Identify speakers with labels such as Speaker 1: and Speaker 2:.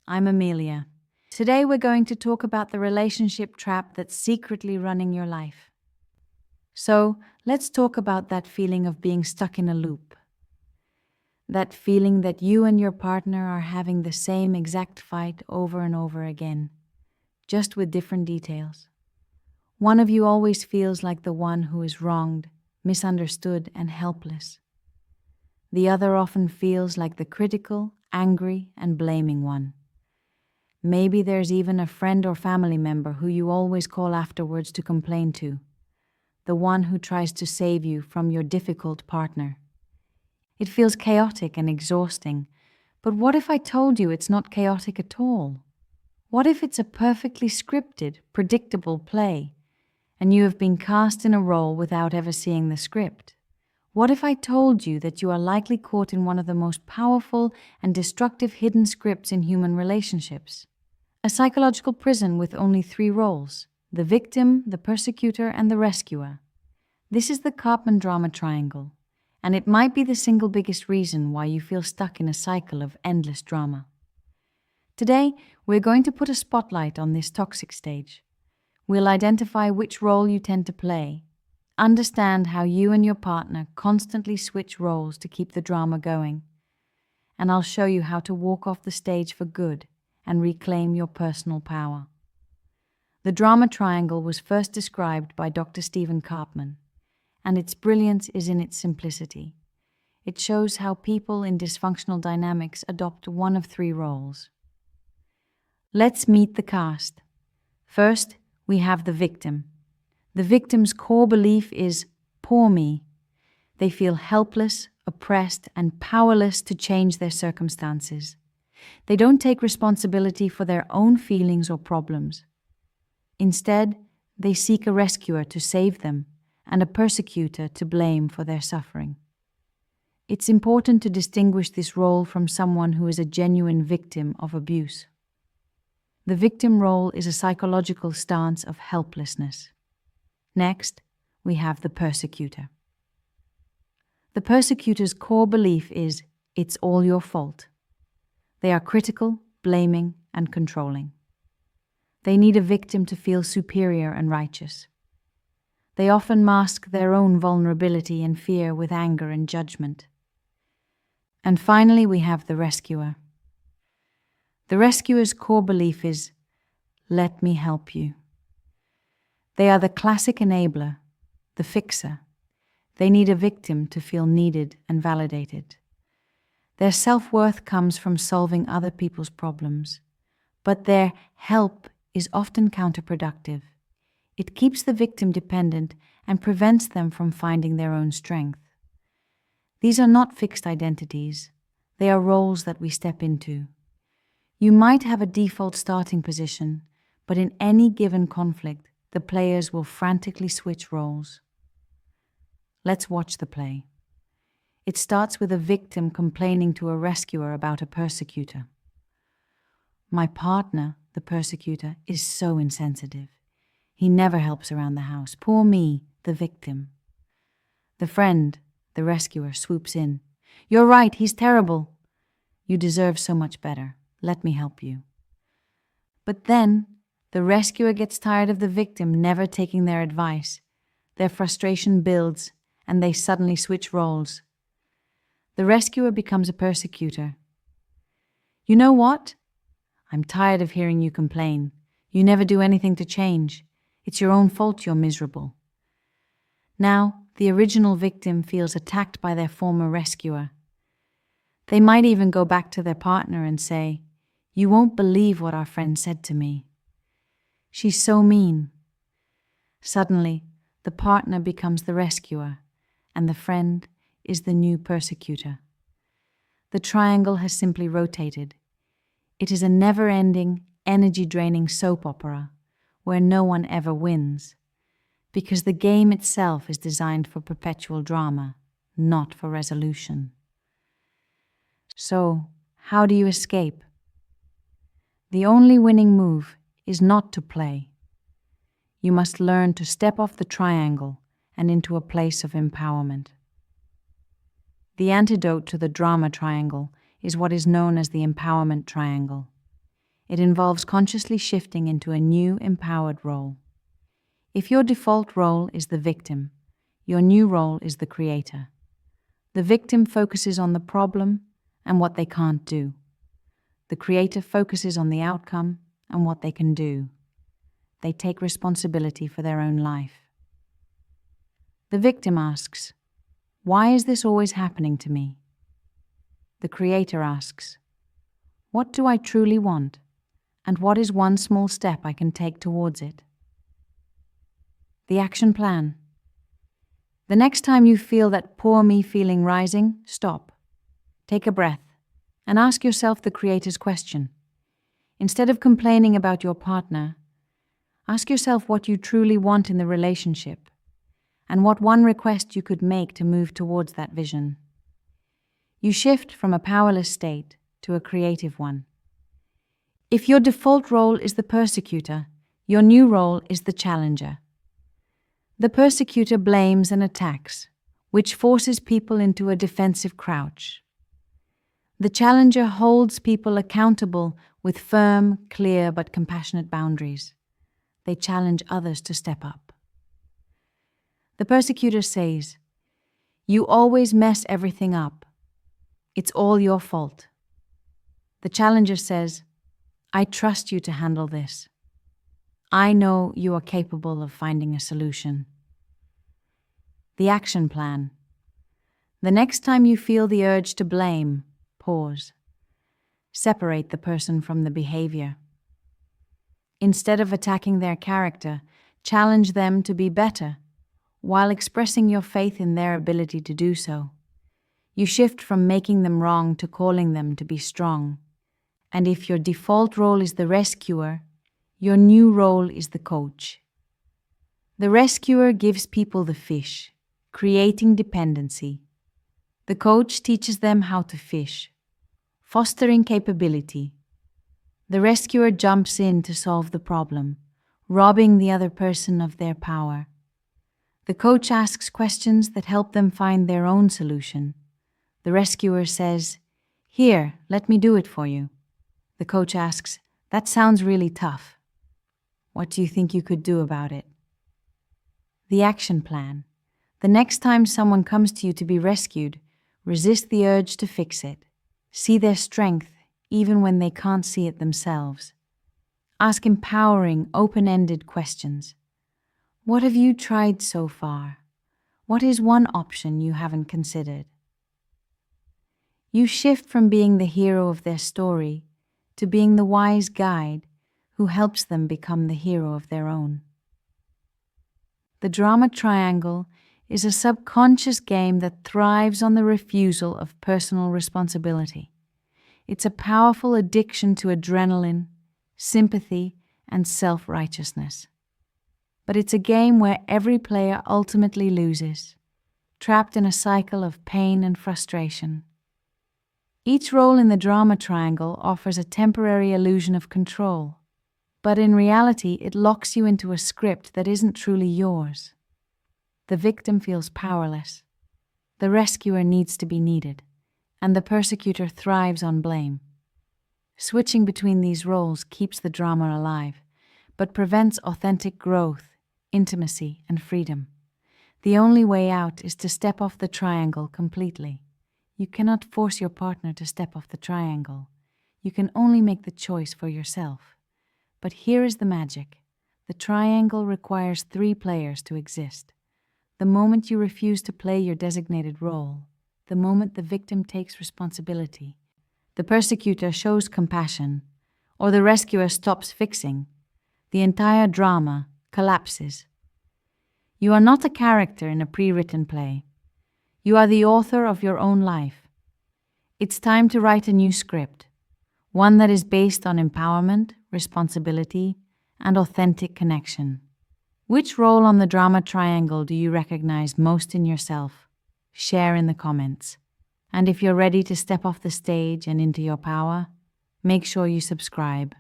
Speaker 1: I'm Amelia. Today we're going to talk about the relationship trap that's secretly running your life. So, let's talk about that feeling of being stuck in a loop. That feeling that you and your partner are having the same exact fight over and over again, just with different details. One of you always feels like the one who is wronged, misunderstood, and helpless. The other often feels like the critical, angry, and blaming one. Maybe there's even a friend or family member who you always call afterwards to complain to, the one who tries to save you from your difficult partner. It feels chaotic and exhausting, but what if I told you it's not chaotic at all? What if it's a perfectly scripted, predictable play, and you have been cast in a role without ever seeing the script? What if I told you that you are likely caught in one of the most powerful and destructive hidden scripts in human relationships? A psychological prison with only 3 roles: the victim, the persecutor, and the rescuer. This is the Karpman drama triangle, and it might be the single biggest reason why you feel stuck in a cycle of endless drama. Today, we're going to put a spotlight on this toxic stage. We'll identify which role you tend to play, understand how you and your partner constantly switch roles to keep the drama going, and I'll show you how to walk off the stage for good and reclaim your personal power. The drama triangle was first described by Dr. Stephen Karpman, and its brilliance is in its simplicity. It shows how people in dysfunctional dynamics adopt one of 3 roles. Let's meet the cast. First, we have the victim. The victim's core belief is, "Poor me." They feel helpless, oppressed, and powerless to change their circumstances. They don't take responsibility for their own feelings or problems. Instead, they seek a rescuer to save them and a persecutor to blame for their suffering. It's important to distinguish this role from someone who is a genuine victim of abuse. The victim role is a psychological stance of helplessness. Next, we have the persecutor. The persecutor's core belief is, "It's all your fault." They are critical, blaming, and controlling. They need a victim to feel superior and righteous. They often mask their own vulnerability and fear with anger and judgment. And finally, we have the rescuer. The rescuer's core belief is, "Let me help you." They are the classic enabler, the fixer. They need a victim to feel needed and validated. Their self-worth comes from solving other people's problems, but their help is often counterproductive. It keeps the victim dependent and prevents them from finding their own strength. These are not fixed identities. They are roles that we step into. You might have a default starting position, but in any given conflict, the players will frantically switch roles. Let's watch the play. It starts with a victim complaining to a rescuer about a persecutor. "My partner," the persecutor, "is so insensitive. He never helps around the house. Poor me," the victim. The friend, the rescuer, swoops in. "You're right, he's terrible. You deserve so much better. Let me help you." But then, the rescuer gets tired of the victim never taking their advice. Their frustration builds, and they suddenly switch roles. The rescuer becomes a persecutor. "You know what? I'm tired of hearing you complain. You never do anything to change. It's your own fault you're miserable." Now, the original victim feels attacked by their former rescuer. They might even go back to their partner and say, "You won't believe what our friend said to me. She's so mean." Suddenly, the partner becomes the rescuer, and the friend is the new persecutor. The triangle has simply rotated. It is a never-ending, energy-draining soap opera where no one ever wins, because the game itself is designed for perpetual drama, not for resolution. So, how do you escape? The only winning move is not to play. You must learn to step off the triangle and into a place of empowerment. The antidote to the drama triangle is what is known as the empowerment triangle. It involves consciously shifting into a new, empowered role. If your default role is the victim, your new role is the creator. The victim focuses on the problem and what they can't do. The creator focuses on the outcome and what they can do. They take responsibility for their own life. The victim asks, "Why is this always happening to me?" The creator asks, "What do I truly want? And what is one small step I can take towards it?" The action plan. The next time you feel that poor me feeling rising, stop. Take a breath and ask yourself the creator's question. Instead of complaining about your partner, ask yourself what you truly want in the relationship and what one request you could make to move towards that vision. You shift from a powerless state to a creative one. If your default role is the persecutor, your new role is the challenger. The persecutor blames and attacks, which forces people into a defensive crouch. The challenger holds people accountable with firm, clear, but compassionate boundaries. They challenge others to step up. The persecutor says, "You always mess everything up. It's all your fault." The challenger says, "I trust you to handle this. I know you are capable of finding a solution." The action plan. The next time you feel the urge to blame, pause. Separate the person from the behavior. Instead of attacking their character, challenge them to be better, while expressing your faith in their ability to do so. You shift from making them wrong to calling them to be strong. And if your default role is the rescuer, your new role is the coach. The rescuer gives people the fish, creating dependency. The coach teaches them how to fish, fostering capability. The rescuer jumps in to solve the problem, robbing the other person of their power. The coach asks questions that help them find their own solution. The rescuer says, "Here, let me do it for you." The coach asks, "That sounds really tough. What do you think you could do about it?" The action plan. The next time someone comes to you to be rescued, resist the urge to fix it. See their strength even when they can't see it themselves. Ask empowering, open-ended questions. What have you tried so far? What is one option you haven't considered? You shift from being the hero of their story to being the wise guide who helps them become the hero of their own. The drama triangle is a subconscious game that thrives on the refusal of personal responsibility. It's a powerful addiction to adrenaline, sympathy, and self-righteousness. But it's a game where every player ultimately loses, trapped in a cycle of pain and frustration. Each role in the drama triangle offers a temporary illusion of control, but in reality it locks you into a script that isn't truly yours. The victim feels powerless, the rescuer needs to be needed, and the persecutor thrives on blame. Switching between these roles keeps the drama alive, but prevents authentic growth, intimacy, and freedom. The only way out is to step off the triangle completely. You cannot force your partner to step off the triangle. You can only make the choice for yourself. But here is the magic. The triangle requires 3 players to exist. The moment you refuse to play your designated role, the moment the victim takes responsibility, the persecutor shows compassion, or the rescuer stops fixing, the entire drama collapses. You are not a character in a pre-written play. You are the author of your own life. It's time to write a new script, one that is based on empowerment, responsibility, and authentic connection. Which role on the drama triangle do you recognize most in yourself? Share in the comments. And if you're ready to step off the stage and into your power, make sure you subscribe.